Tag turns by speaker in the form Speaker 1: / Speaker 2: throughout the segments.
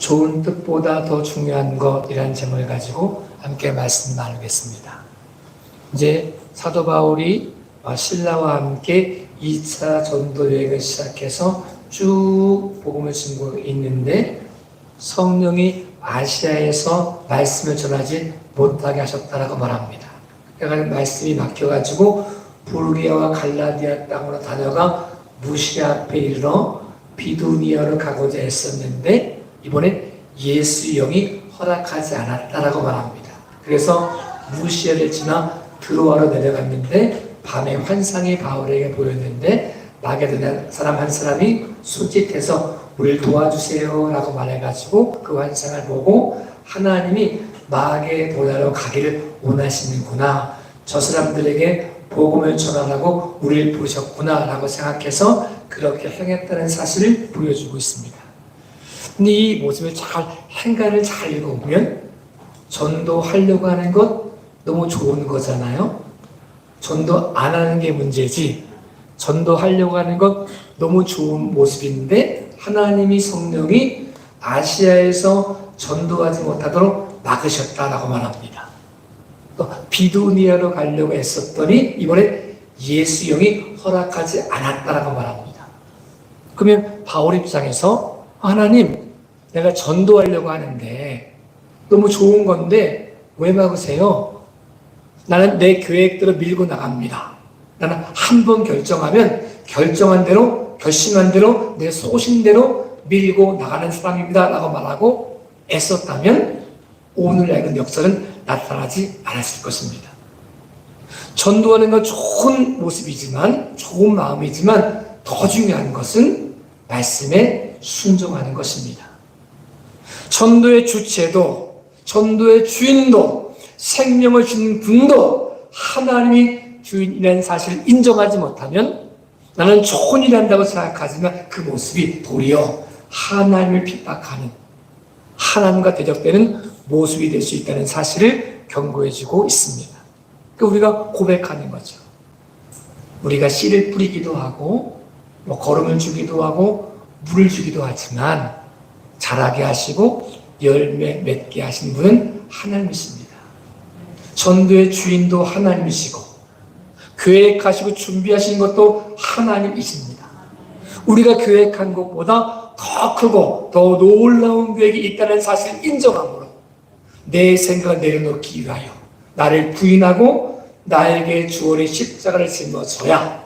Speaker 1: 좋은 뜻보다 더 중요한 것이라는 제목을 가지고 함께 말씀 나누겠습니다. 이제 사도 바울이 신라와 함께 2차 전도 여행을 시작해서 쭉 복음을 전하고 있는데 성령이 아시아에서 말씀을 전하지 못하게 하셨다라고 말합니다. 그러니까 말씀이 막혀가지고 부르기아와 갈라디아 땅으로 다녀가 무시아 앞에 이르러 비두니아로 가고자 했었는데 이번에 예수 영이 허락하지 않았다라고 말합니다. 그래서 무시아를 지나 드로아로 내려갔는데 밤에 환상이 바울에게 보였는데 마게도냐 사람 한 사람이 손짓해서 우리를 도와주세요 라고 말해가지고 그 환상을 보고 하나님이 마게도냐로 가기를 원하시는구나, 저 사람들에게 복음을 전하라고 우리를 부르셨구나 라고 생각해서 그렇게 행했다는 사실을 보여주고 있습니다. 근데 이 모습을 행간을 잘 읽어보면 전도하려고 하는 것 너무 좋은 거잖아요. 전도 안 하는 게 문제지 전도하려고 하는 것 너무 좋은 모습인데 하나님이 성령이 아시아에서 전도하지 못하도록 막으셨다라고 말합니다. 또 비두니아로 가려고 했었더니 이번에 예수 영이 허락하지 않았다라고 말합니다. 그러면 바울 입장에서 하나님, 내가 전도하려고 하는데 너무 좋은 건데 왜 막으세요? 나는 내 계획대로 밀고 나갑니다. 나는 한 번 결정하면 결정한 대로, 결심한 대로, 내 소신대로 밀고 나가는 사람입니다 라고 말하고 애썼다면 오늘날 그 역사는 나타나지 않았을 것입니다. 전도하는 건 좋은 모습이지만, 좋은 마음이지만 더 중요한 것은 말씀에 순종하는 것입니다. 전도의 주체도, 전도의 주인도, 생명을 주는 분도 하나님이 주인이라는 사실을 인정하지 못하면 나는 좋은 일 한다고 생각하지만 그 모습이 도리어 하나님을 핍박하는, 하나님과 대적되는 모습이 될 수 있다는 사실을 경고해주고 있습니다. 그러니까 우리가 고백하는 거죠. 우리가 씨를 뿌리기도 하고 거름을 주기도 하고 물을 주기도 하지만 자라게 하시고 열매 맺게 하신 분은 하나님이십니다. 전도의 주인도 하나님이시고 계획하시고 준비하신 것도 하나님이십니다. 우리가 계획한 것보다 더 크고 더 놀라운 계획이 있다는 사실을 인정함으로 내 생각을 내려놓기 위하여 나를 부인하고 나에게 주어의 십자가를 짊어져야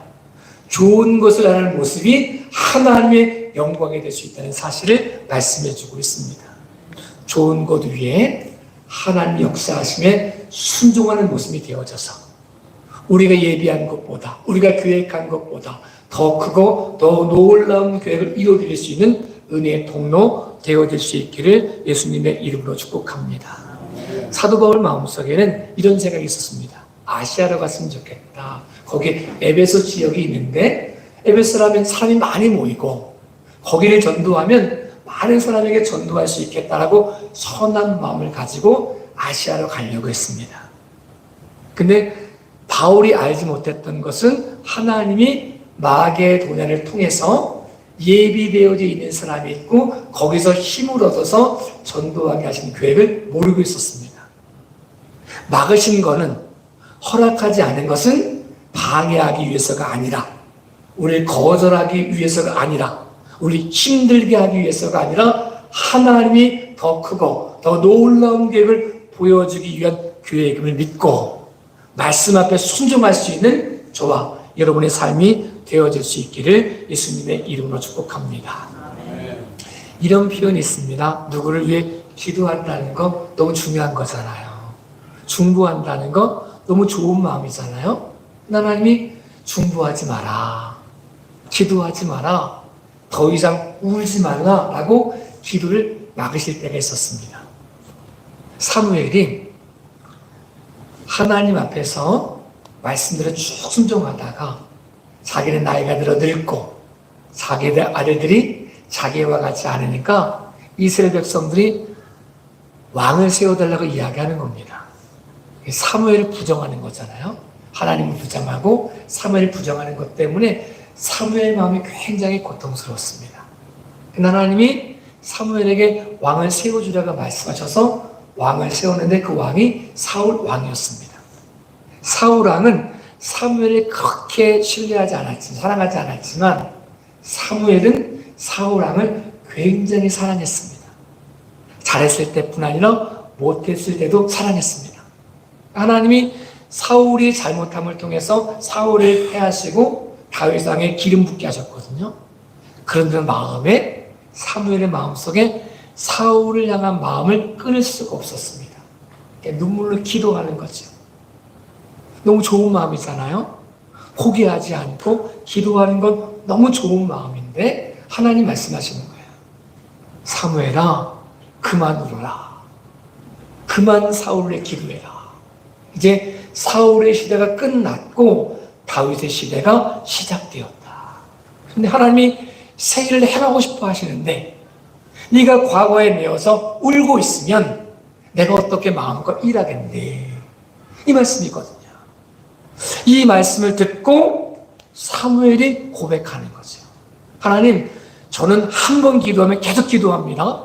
Speaker 1: 좋은 것을 하는 모습이 하나님의 영광이 될 수 있다는 사실을 말씀해 주고 있습니다. 좋은 것 위에 하나님 역사하심에 순종하는 모습이 되어져서 우리가 예비한 것보다, 우리가 계획한 것보다 더 크고 더 놀라운 계획을 이루어드릴 수 있는 은혜의 통로 되어질 수 있기를 예수님의 이름으로 축복합니다. 사도 바울 마음속에는 이런 생각이 있었습니다. 아시아로 갔으면 좋겠다. 거기 에베소 지역이 있는데 에베소라면 사람이 많이 모이고 거기를 전도하면 많은 사람에게 전도할 수 있겠다라고 선한 마음을 가지고 아시아로 가려고 했습니다. 근데 바울이 알지 못했던 것은 하나님이 마게도냐를 통해서 예비되어져 있는 사람이 있고 거기서 힘을 얻어서 전도하게 하신 계획을 모르고 있었습니다. 막으신 것은, 허락하지 않은 것은 방해하기 위해서가 아니라, 우리를 거절하기 위해서가 아니라, 우리 힘들게 하기 위해서가 아니라 하나님이 더 크고 더 놀라운 계획을 보여주기 위한 계획임을 믿고 말씀 앞에 순종할 수 있는 저와 여러분의 삶이 되어질 수 있기를 예수님의 이름으로 축복합니다. 이런 표현이 있습니다. 누구를 위해 기도한다는 거 너무 중요한 거잖아요. 중보한다는 거 너무 좋은 마음이잖아요. 하나님이 중보하지 마라, 기도하지 마라, 더 이상 울지 말라 라고 기도를 막으실 때가 있었습니다. 사무엘이 하나님 앞에서 말씀대로 쭉 순종하다가 자기는 나이가 들어 늙고 자기의 아들들이 자기와 같지 않으니까 이스라엘 백성들이 왕을 세워달라고 이야기하는 겁니다. 사무엘을 부정하는 거잖아요. 하나님을 부정하고 사무엘을 부정하는 것 때문에 사무엘 마음이 굉장히 고통스러웠습니다. 하나님이 사무엘에게 왕을 세워주라고 말씀하셔서 왕을 세웠는데 그 왕이 사울 왕이었습니다. 사울 왕은 사무엘을 그렇게 신뢰하지 않았지만, 사랑하지 않았지만 사무엘은 사울 왕을 굉장히 사랑했습니다. 잘했을 때뿐 아니라 못했을 때도 사랑했습니다. 하나님이 사울이 잘못함을 통해서 사울을 패하시고 다윗 왕에 기름 붓게 하셨거든요. 그런데 마음에, 사무엘의 마음속에 사울을 향한 마음을 끊을 수가 없었습니다. 눈물로 기도하는 거죠. 너무 좋은 마음이잖아요. 포기하지 않고 기도하는 건 너무 좋은 마음인데 하나님 말씀하시는 거예요. 사무엘아, 그만 울어라. 그만 사울을 기도해라. 이제 사울의 시대가 끝났고 다윗의 시대가 시작되었다. 그런데 하나님이 새 일을 해가고 싶어 하시는데 네가 과거에 매여서 울고 있으면 내가 어떻게 마음껏 일하겠니? 이 말씀이거든요. 이 말씀을 듣고 사무엘이 고백하는 거죠. 하나님, 저는 한 번 기도하면 계속 기도합니다.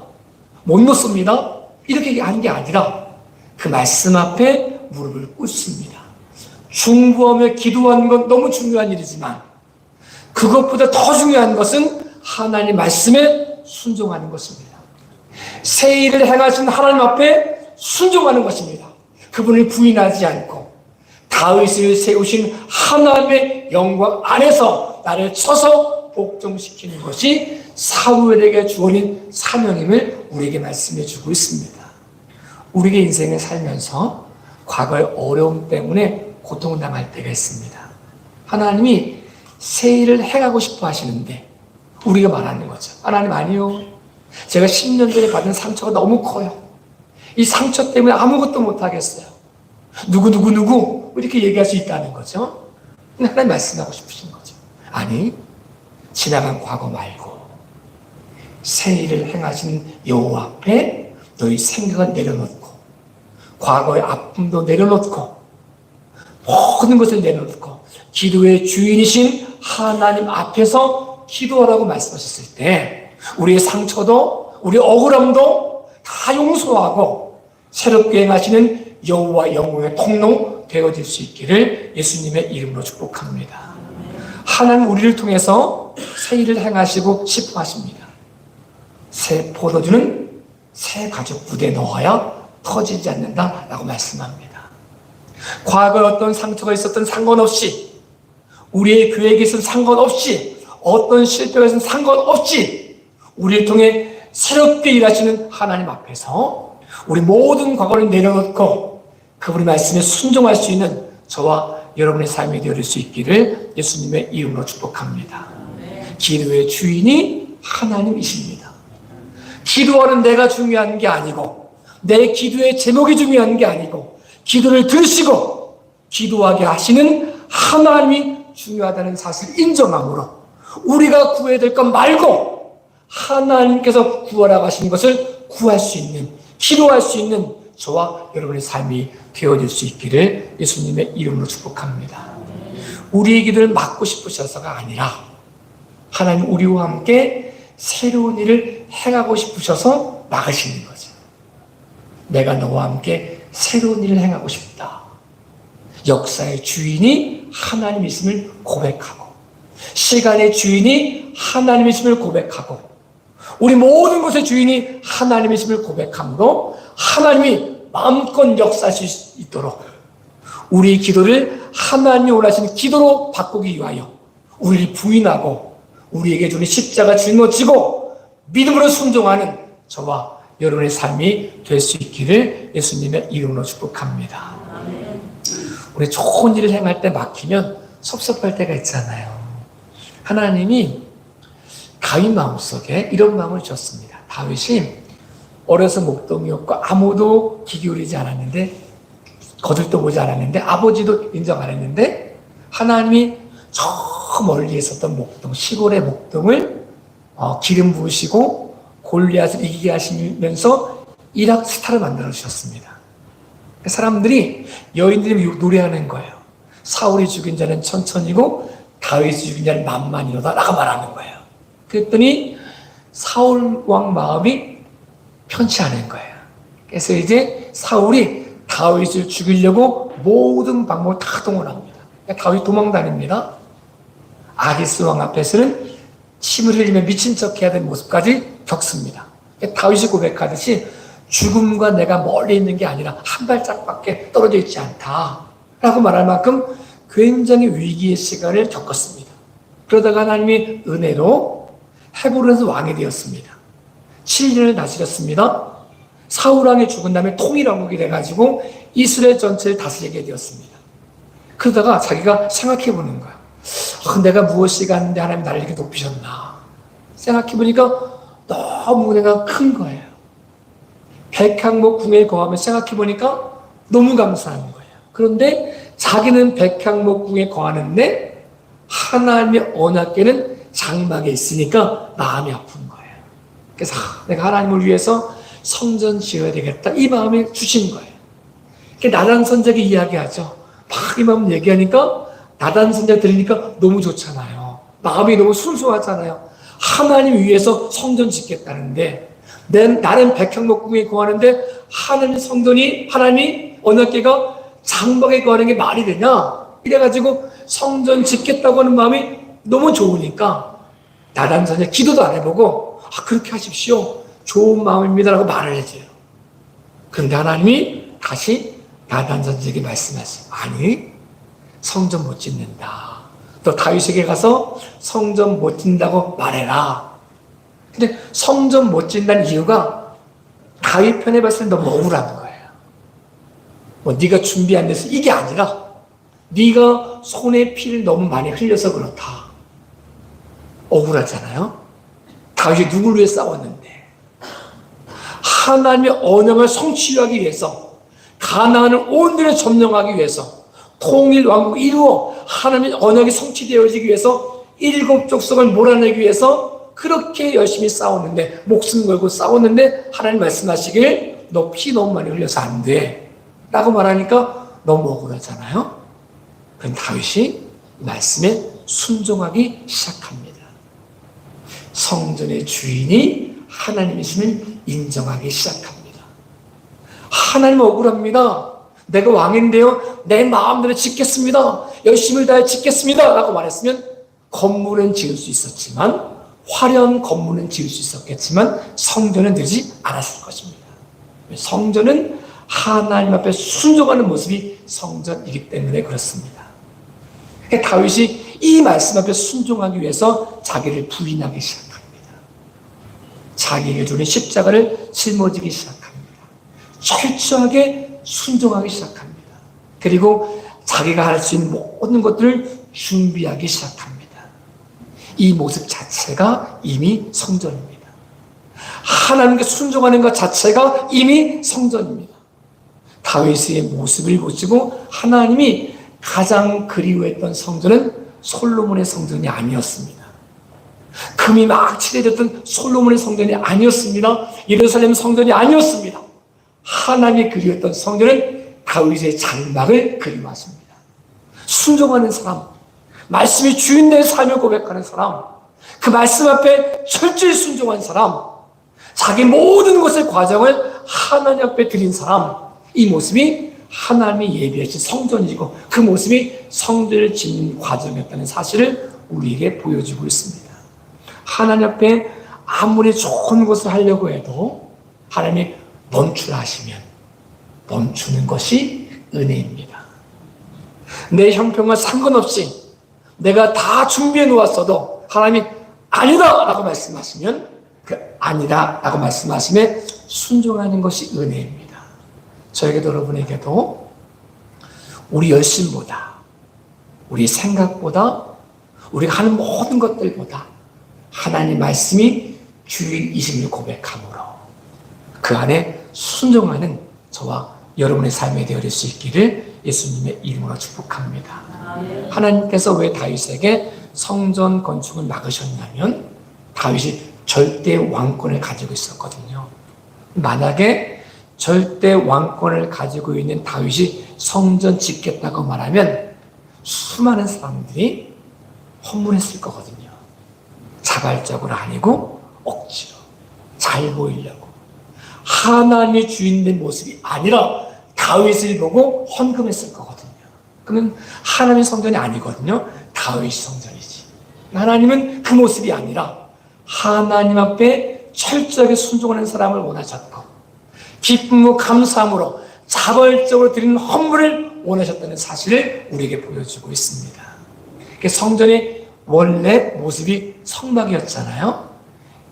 Speaker 1: 못 놓습니다. 이렇게 하는 게 아니라 그 말씀 앞에 무릎을 꿇습니다. 중보하며 기도하는 건 너무 중요한 일이지만 그것보다 더 중요한 것은 하나님 말씀에 순종하는 것입니다. 새 일을 행하신 하나님 앞에 순종하는 것입니다. 그분을 부인하지 않고 다윗을 세우신 하나님의 영광 안에서 나를 쳐서 복종시키는 것이 사무엘에게 주어진 사명임을 우리에게 말씀해 주고 있습니다. 우리의 인생을 살면서 과거의 어려움 때문에 고통을 당할 때가 있습니다. 하나님이 새 일을 해가고 싶어 하시는데 우리가 말하는 거죠. 하나님, 아니요. 제가 10년 전에 받은 상처가 너무 커요. 이 상처 때문에 아무것도 못하겠어요. 누구 이렇게 얘기할 수 있다는 거죠. 근데 하나님 말씀하고 싶으신 거죠. 아니, 지나간 과거 말고 새 일을 행하신 여호와 앞에 너희 생각을 내려놓고 과거의 아픔도 내려놓고 모든 것을 내려놓고 기도의 주인이신 하나님 앞에서 기도하라고 말씀하셨을 때 우리의 상처도 우리의 억울함도 다 용서하고 새롭게 행하시는 여호와 영광의 통로 되어질 수 있기를 예수님의 이름으로 축복합니다. 하나님 우리를 통해서 새 일을 행하시고 싶어 하십니다. 새 포도주는 새 가죽 부대에 넣어야 터지지 않는다라고 말씀합니다. 과거에 어떤 상처가 있었던 상관없이, 우리의 계획이 있었던 상관없이, 어떤 실패가 있었던 상관없이 우리를 통해 새롭게 일하시는 하나님 앞에서 우리 모든 과거를 내려놓고 그분의 말씀에 순종할 수 있는 저와 여러분의 삶이 되어질 수 있기를 예수님의 이름으로 축복합니다. 기도의 주인이 하나님이십니다. 기도하는 내가 중요한 게 아니고 내 기도의 제목이 중요한 게 아니고 기도를 들으시고 기도하게 하시는 하나님이 중요하다는 사실을 인정함으로 우리가 구해야 될 것 말고 하나님께서 구하라고 하신 것을 구할 수 있는, 기도할 수 있는 저와 여러분의 삶이 되어질 수 있기를 예수님의 이름으로 축복합니다. 우리의 기도를 막고 싶으셔서가 아니라 하나님 우리와 함께 새로운 일을 행하고 싶으셔서 막으시는 거죠. 내가 너와 함께 새로운 일을 행하고 싶다. 역사의 주인이 하나님이심을 고백하고 시간의 주인이 하나님이심을 고백하고 우리 모든 것의 주인이 하나님이심을 고백함으로 하나님이 마음껏 역사하실 수 있도록 우리 기도를 하나님이 원하시는 기도로 바꾸기 위하여 우리를 부인하고 우리에게 주는 십자가 짊어지고 믿음으로 순종하는 저와 여러분의 삶이 될 수 있기를 예수님의 이름으로 축복합니다. 우리 좋은 일을 행할 때 막히면 섭섭할 때가 있잖아요. 하나님이 다윗 마음속에 이런 마음을 주셨습니다. 다윗이 어려서 목동이었고 아무도 귀 기울이지 않았는데 거들떠 보지 않았는데 아버지도 인정 안 했는데 하나님이 저 멀리 있었던 목동, 시골의 목동을 기름 부으시고 골리앗을 이기게 하시면서 이락 스타를 만들어 주셨습니다. 사람들이, 여인들이 노래하는 거예요. 사울이 죽인 자는 천천히고 다윗이 죽인 자는 만만이로다 라고 말하는 거예요. 그랬더니 사울 왕 마음이 편치 않은 거예요. 그래서 이제 사울이 다윗을 죽이려고 모든 방법을 다 동원합니다. 다윗 도망 다닙니다. 아기스 왕 앞에서는 침을 흘리며 미친 척 해야 되는 모습까지 겪습니다. 다윗이 고백하듯이 죽음과 내가 멀리 있는 게 아니라 한 발짝밖에 떨어져 있지 않다 라고 말할 만큼 굉장히 위기의 시간을 겪었습니다. 그러다가 하나님이 은혜로 헤브론에서 왕이 되었습니다. 7년을 다스렸습니다. 사울 왕이 죽은 다음에 통일왕국이 돼가지고 이스라엘 전체를 다스리게 되었습니다. 그러다가 자기가 생각해 보는 거야. 내가 무엇이 갔는데 하나님 나를 이렇게 높이셨나. 생각해 보니까 너무 은혜가 큰 거예요. 백향목 궁에 거하면 생각해 보니까 너무 감사한 거예요. 그런데 자기는 백향목 궁에 거하는데 하나님의 언약궤는 장막에 있으니까 마음이 아픈 거예요. 그래서 내가 하나님을 위해서 성전 지어야 되겠다 이 마음이 주신 거예요. 나단 선지자가 이야기하죠. 막 이 마음 얘기하니까 나단 선지자 들으니까 너무 좋잖아요. 마음이 너무 순수하잖아요. 하나님 위해서 성전 짓겠다는데 나는 백향목궁에 거하는데 하나님 성전이 하나님이 언약궤가 장막에 거하는 게 말이 되냐? 이래가지고 성전 짓겠다고 하는 마음이 너무 좋으니까 나단 선지자 기도도 안 해보고 그렇게 하십시오. 좋은 마음입니다 라고 말을 해줘요. 그런데 하나님이 다시 나단 선지자에게 말씀하세요. 아니 성전 못 짓는다. 너 다윗에게 가서 성전 못 짓는다고 말해라. 근데 성전 못 짓는다는 이유가 다윗 편에 봤을 때 너무 억울한 거예요. 네가 준비 안 돼서 이게 아니라 네가 손에 피를 너무 많이 흘려서 그렇다. 억울하잖아요. 다윗이 누굴 위해 싸웠는데 하나님의 언약을 성취하기 위해서 가나안을 온전히 점령하기 위해서 통일 왕국을 이루어 하나님의 언약이 성취되어지기 위해서 7 족속을 몰아내기 위해서 그렇게 열심히 싸웠는데 목숨 걸고 싸웠는데 하나님 말씀하시길 너 피 너무 많이 흘려서 안 돼 라고 말하니까 너무 억울하잖아요. 그럼 다윗이 말씀에 순종하기 시작합니다. 성전의 주인이 하나님이심을 인정하기 시작합니다. 하나님 억울합니다. 내가 왕인데요. 내 마음대로 짓겠습니다. 열심을 다해 짓겠습니다. 라고 말했으면 건물은 지을 수 있었지만 화려한 건물은 지을 수 있었겠지만 성전은 되지 않았을 것입니다. 성전은 하나님 앞에 순종하는 모습이 성전이기 때문에 그렇습니다. 다윗이 이 말씀 앞에 순종하기 위해서 자기를 부인하기 시작합니다. 자기에게 주는 십자가를 짊어지기 시작합니다. 철저하게 순종하기 시작합니다. 그리고 자기가 할 수 있는 모든 것들을 준비하기 시작합니다. 이 모습 자체가 이미 성전입니다. 하나님께 순종하는 것 자체가 이미 성전입니다. 다윗의 모습을 보시고 하나님이 가장 그리워했던 성전은 솔로몬의 성전이 아니었습니다. 금이 막 칠해졌던 솔로몬의 성전이 아니었습니다. 예루살렘 성전이 아니었습니다. 하나님이 그리웠던 성전은 다윗의 장막을 그리워하십니다. 순종하는 사람, 말씀이 주인된 삶을 고백하는 사람, 그 말씀 앞에 철저히 순종한 사람, 자기 모든 것의 과정을 하나님 앞에 드린 사람, 이 모습이 하나님이 예비하신 성전이고 그 모습이 성전을 짓는 과정이었다는 사실을 우리에게 보여주고 있습니다. 하나님 앞에 아무리 좋은 것을 하려고 해도 하나님이 멈추라 하시면 멈추는 것이 은혜입니다. 내 형편과 상관없이 내가 다 준비해 놓았어도 하나님이 아니다 라고 말씀하시면 그 아니다 라고 말씀하시면 순종하는 것이 은혜입니다. 저에게도 여러분에게도 우리 열심보다 우리 생각보다 우리가 하는 모든 것들보다 하나님 말씀이 주인이심을 고백함으로 그 안에 순종하는 저와 여러분의 삶이 되어질 수 있기를 예수님의 이름으로 축복합니다. 하나님께서 왜 다윗에게 성전 건축을 막으셨냐면 다윗이 절대 왕권을 가지고 있었거든요. 만약에 절대 왕권을 가지고 있는 다윗이 성전 짓겠다고 말하면 수많은 사람들이 헌문했을 거거든요. 자발적으로 아니고 억지로 잘 보이려고 하나님의 주인된 모습이 아니라 다윗을 보고 헌금했을 거거든요. 그러면 하나님의 성전이 아니거든요. 다윗 성전이지. 하나님은 그 모습이 아니라 하나님 앞에 철저하게 순종하는 사람을 원하셨고 기쁨과 감사함으로 자발적으로 드리는 헌물을 원하셨다는 사실을 우리에게 보여주고 있습니다. 성전의 원래 모습이 성막이었잖아요.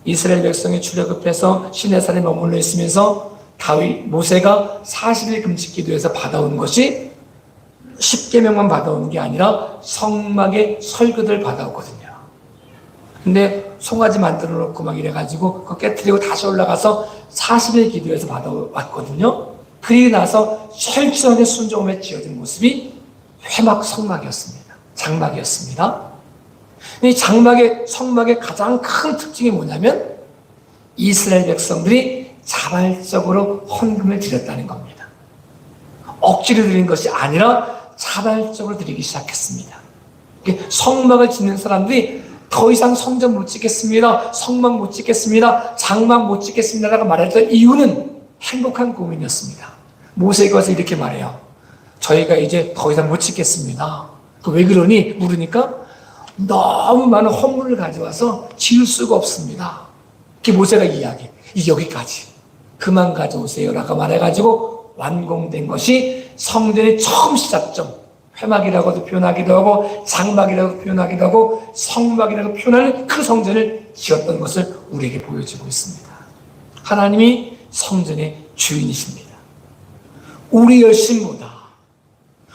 Speaker 1: 이스라엘 백성이 출애굽해서 시내산에 머물러 있으면서 모세가 40일 금식 기도에서 받아온 것이 10계명만 받아오는 게 아니라 성막의 설교들을 받아오거든요. 근데 송아지 만들어 놓고 막 이래가지고 그거 깨트리고 다시 올라가서 40일 기도에서 받아왔거든요. 그리고 나서 철저하게 순종함에 지어진 모습이 회막 성막이었습니다. 장막이었습니다. 이 성막의 가장 큰 특징이 뭐냐면 이스라엘 백성들이 자발적으로 헌금을 드렸다는 겁니다. 억지로 드린 것이 아니라 자발적으로 드리기 시작했습니다. 성막을 짓는 사람들이 더 이상 성전 못 짓겠습니다. 성막 못 짓겠습니다. 장막 못 짓겠습니다. 라고 말했던 이유는 행복한 고민이었습니다. 모세가 와서 이렇게 말해요. 저희가 이제 더 이상 못 짓겠습니다. 왜 그러니? 물으니까 너무 많은 헌물을 가져와서 지을 수가 없습니다. 그게 모세가 이야기해. 여기까지. 그만 가져오세요. 라고 말해가지고 완공된 것이 성전의 처음 시작점. 회막이라고도 표현하기도 하고 장막이라고 표현하기도 하고 성막이라고 표현하는 그 성전을 지었던 것을 우리에게 보여주고 있습니다. 하나님이 성전의 주인이십니다. 우리의 열심보다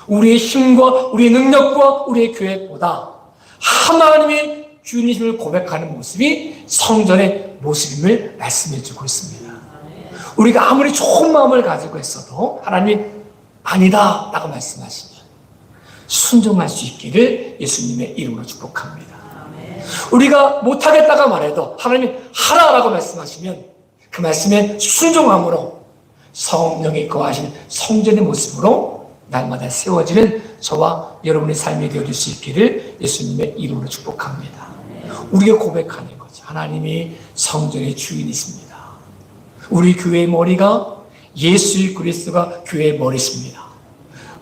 Speaker 1: 우리의 힘과 우리의 능력과 우리의 계획보다 하나님의 주인이심을 고백하는 모습이 성전의 모습임을 말씀해주고 있습니다. 우리가 아무리 좋은 마음을 가지고 있어도 하나님이 아니다 라고 말씀하시면 순종할 수 있기를 예수님의 이름으로 축복합니다. 우리가 못하겠다가 말해도 하나님이 하라라고 말씀하시면 그 말씀에 순종함으로 성령이 거하신 성전의 모습으로 날마다 세워지는 저와 여러분의 삶이 되어질 수 있기를 예수님의 이름으로 축복합니다. 우리가 고백하는 거죠. 하나님이 성전의 주인이십니다. 우리 교회의 머리가 예수 그리스도가 교회의 머리십니다.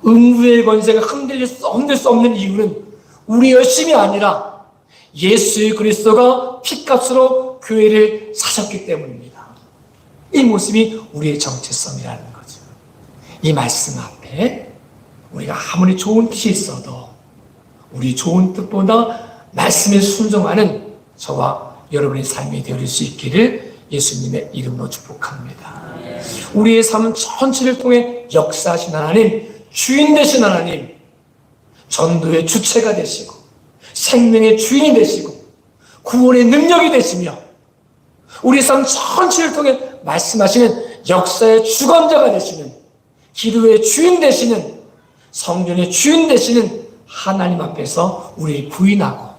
Speaker 1: 음부의 권세가 흔들 수 없는 이유는 우리 열심이 아니라 예수 그리스도가 피값으로 교회를 사셨기 때문입니다. 이 모습이 우리의 정체성이라는 거죠. 이 말씀 앞에 우리가 아무리 좋은 뜻이 있어도 우리 좋은 뜻보다 말씀에 순종하는 저와 여러분의 삶이 되어질 수 있기를 예수님의 이름으로 축복합니다. 우리의 삶 전체를 통해 역사하신 하나님, 주인 되신 하나님, 전도의 주체가 되시고 생명의 주인이 되시고 구원의 능력이 되시며 우리 삶 전체를 통해 말씀하시는 역사의 주관자가 되시는 기도의 주인 되시는 성전의 주인 되시는 하나님 앞에서 우리를 부인하고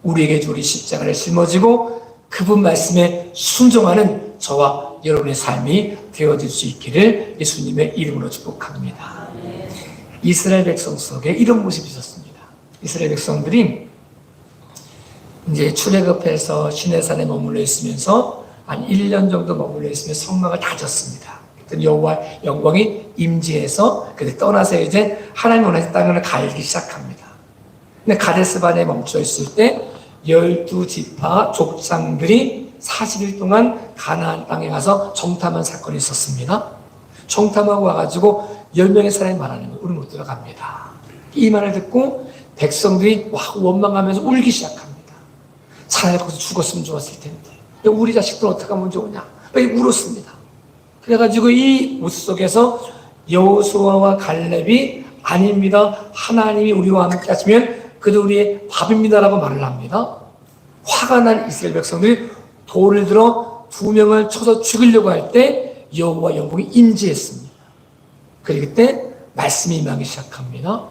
Speaker 1: 우리에게 주리 십자가를 짊어지고 그분 말씀에 순종하는 저와 여러분의 삶이 되어질 수 있기를 예수님의 이름으로 축복합니다. 이스라엘 백성 속에 이런 모습이 있었습니다. 이스라엘 백성들이 이제 출애굽해서 시내산에 머물러 있으면서 한 1년 정도 머물러 있으면 성막을 다졌습니다. 그때 여호와의 영광이 임재해서 그때 떠나서 이제 하나님 원하신 땅을 가기 시작합니다. 근데 가데스반에 멈춰 있을 때 12지파 족장들이 40일 동안 가나안 땅에 가서 정탐한 사건이 있었습니다. 정탐하고 와가지고 10명의 사람이 말하는 거예요. 우리 못 들어갑니다. 이 말을 듣고 백성들이 원망하면서 울기 시작합니다. 차라리 거기서 죽었으면 좋았을 텐데 우리 자식들 어떻게 하면 좋으냐 울었습니다. 그래가지고 이 못 속에서 여호수아와 갈렙이 아닙니다. 하나님이 우리와 함께 하시면 그도 우리의 밥입니다라고 말을 합니다. 화가 난 이스라엘 백성들이 돌을 들어 2명을 쳐서 죽이려고 할 때 여호와 영광이 임재했습니다. 그리고 그때 말씀이 임하기 시작합니다.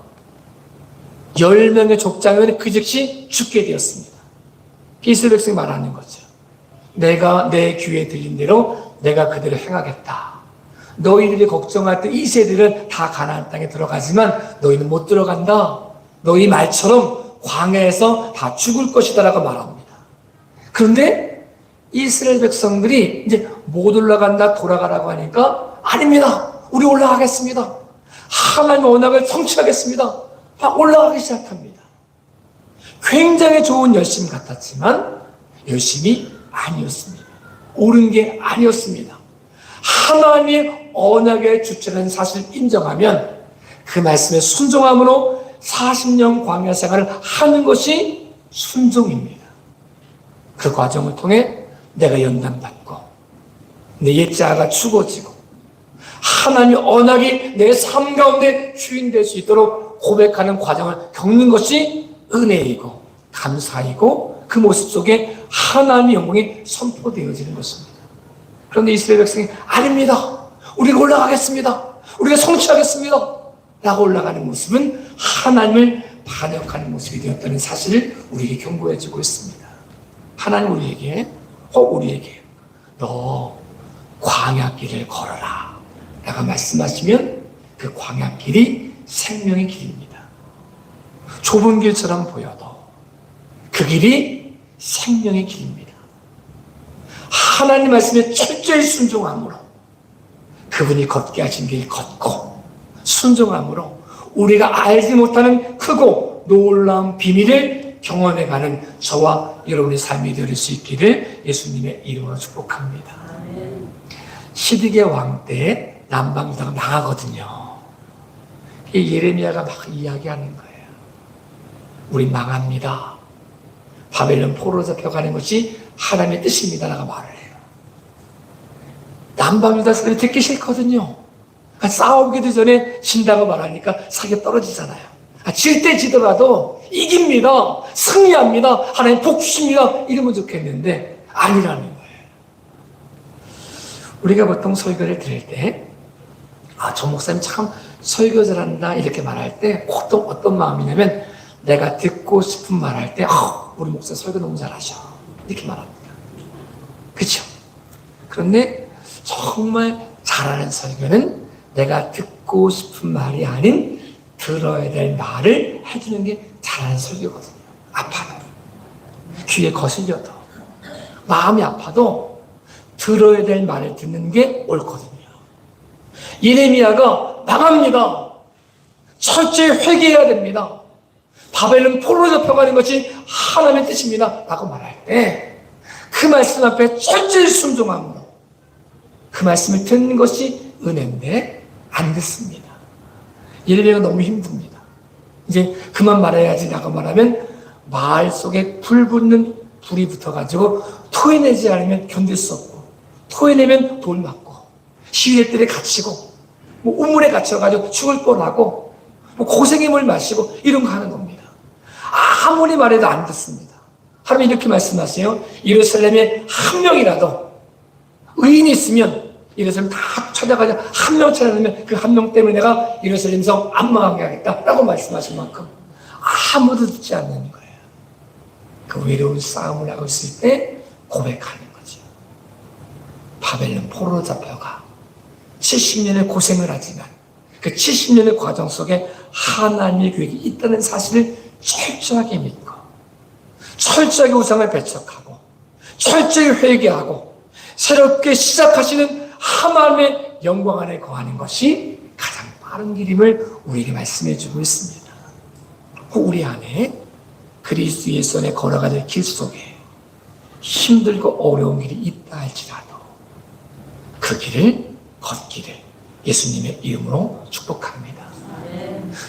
Speaker 1: 10명의 족장은 그 즉시 죽게 되었습니다. 이스라엘 백성이 말하는 거죠. 내가 내 귀에 들린 대로 내가 그대로 행하겠다. 너희들이 걱정할 때 이 세대는 다 가나안 땅에 들어가지만 너희는 못 들어간다. 너희 말처럼 광야에서 다 죽을 것이다 라고 말합니다. 그런데 이스라엘 백성들이 이제 못 올라간다, 돌아가라고 하니까 아닙니다. 우리 올라가겠습니다. 하나님의 언약을 성취하겠습니다. 막 올라가기 시작합니다. 굉장히 좋은 열심 같았지만 열심이 아니었습니다. 옳은 게 아니었습니다. 하나님의 언약의 주체라는 사실을 인정하면 그 말씀에 순종함으로 40년 광야 생활을 하는 것이 순종입니다. 그 과정을 통해 내가 연단받고 내 옛자아가 죽어지고 하나님의 언약이 내 삶 가운데 주인 될 수 있도록 고백하는 과정을 겪는 것이 은혜이고 감사이고 그 모습 속에 하나님의 영광이 선포되어지는 것입니다. 그런데 이스라엘 백성이 아닙니다. 우리가 올라가겠습니다. 우리가 성취하겠습니다. 라고 올라가는 모습은 하나님을 반역하는 모습이 되었다는 사실을 우리에게 경고해주고 있습니다. 하나님 우리에게 너 광야길을 걸어라 라고 말씀하시면 그 광야길이 생명의 길입니다. 좁은 길처럼 보여도 그 길이 생명의 길입니다. 하나님 말씀에 철저히 순종함으로 그분이 걷게 하신 길 걷고 순종함으로 우리가 알지 못하는 크고 놀라운 비밀을 경험해가는 저와 여러분의 삶이 될 수 있기를 예수님의 이름으로 축복합니다. 시드기야 왕 때 남방유다가 망하거든요. 예레미야가 막 이야기하는 거예요. 우리 망합니다. 바벨론 포로로 잡혀가는 것이 하나님의 뜻입니다. 라고 말을 해요. 남방유다 사람이 듣기 싫거든요. 싸우기도 전에 진다고 말하니까 사기가 떨어지잖아요. 질 때 지더라도 이깁니다. 승리합니다. 하나님 복 주십니다. 이러면 좋겠는데 아니라는 거예요. 우리가 보통 설교를 들을 때 저 목사님 참 설교 잘한다 이렇게 말할 때 보통 어떤 마음이냐면 내가 듣고 싶은 말 할 때 우리 목사 설교 너무 잘하셔 이렇게 말합니다. 그렇죠? 그런데 정말 잘하는 설교는 내가 듣고 싶은 말이 아닌 들어야 될 말을 해주는 게 잘하는 설교거든요. 아파도 귀에 거슬려도 마음이 아파도 들어야 될 말을 듣는 게 옳거든요. 예레미야가 망합니다. 철저히 회개해야 됩니다. 바벨론 포로로 잡혀가는 것이 하나님의 뜻입니다. 라고 말할 때 그 말씀 앞에 철저히 순종함으로 그 말씀을 듣는 것이 은혜인데 안 듣습니다. 예레미야가 너무 힘듭니다. 이제 그만 말해야지 라고 말하면 말 속에 불 붙는 불이 붙어가지고 토해내지 않으면 견딜 수 없고 토해내면 돌 맞고 시위대들에 갇히고 우물에 갇혀가지고 죽을 뻔하고 고생의 물 마시고 이런 거 하는 겁니다. 아무리 말해도 안 듣습니다. 하나님 이렇게 말씀하세요. 예루살렘에 한 명이라도 의인이 있으면 예루살렘 다 찾아가자 한 명 찾아내면 그 한 명 때문에 내가 예루살렘 성 안 망하게 하겠다라고 말씀하신 만큼 아무도 듣지 않는 거예요. 그 외로운 싸움을 하고 있을 때 고백하는 거죠. 바벨론 포로로 잡혀가 70년의 고생을 하지만 그 70년의 과정 속에 하나님의 계획이 있다는 사실을 철저하게 믿고 철저하게 우상을 배척하고 철저히 회개하고 새롭게 시작하시는 하나님의 영광 안에 거하는 것이 가장 빠른 길임을 우리에게 말씀해 주고 있습니다. 우리 안에 그리스도 예수 안에 걸어가는 길 속에 힘들고 어려운 길이 있다 할지라도 그 길을 걷기를 예수님의 이름으로 축복합니다.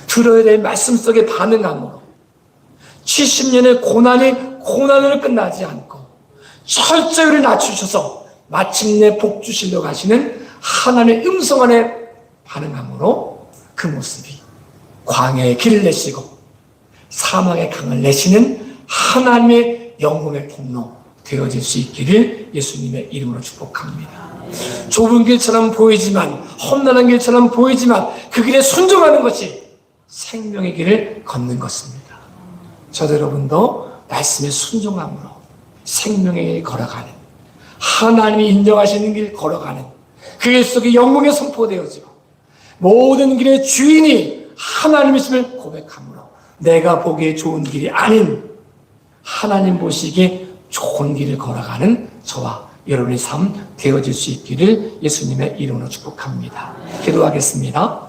Speaker 1: 들어야 될 말씀 속에 반응함으로 70년의 고난으로 끝나지 않고 철저히 우리를 낮추셔서 마침내 복 주시려고 하시는 하나님의 음성 안에 반응함으로 그 모습이 광야의 길을 내시고 사막의 강을 내시는 하나님의 영광의 통로 되어질 수 있기를 예수님의 이름으로 축복합니다. 좁은 길처럼 보이지만 험난한 길처럼 보이지만 그 길에 순종하는 것이 생명의 길을 걷는 것입니다. 저도 여러분도 말씀에 순종함으로 생명의 길 걸어가는 하나님이 인정하시는 길 걸어가는 그 길 속에 영광이 선포되어지고 모든 길의 주인이 하나님이심을 고백함으로 내가 보기에 좋은 길이 아닌 하나님 보시기에 좋은 길을 걸어가는 저와 여러분의 삶 되어질 수 있기를 예수님의 이름으로 축복합니다. 기도하겠습니다.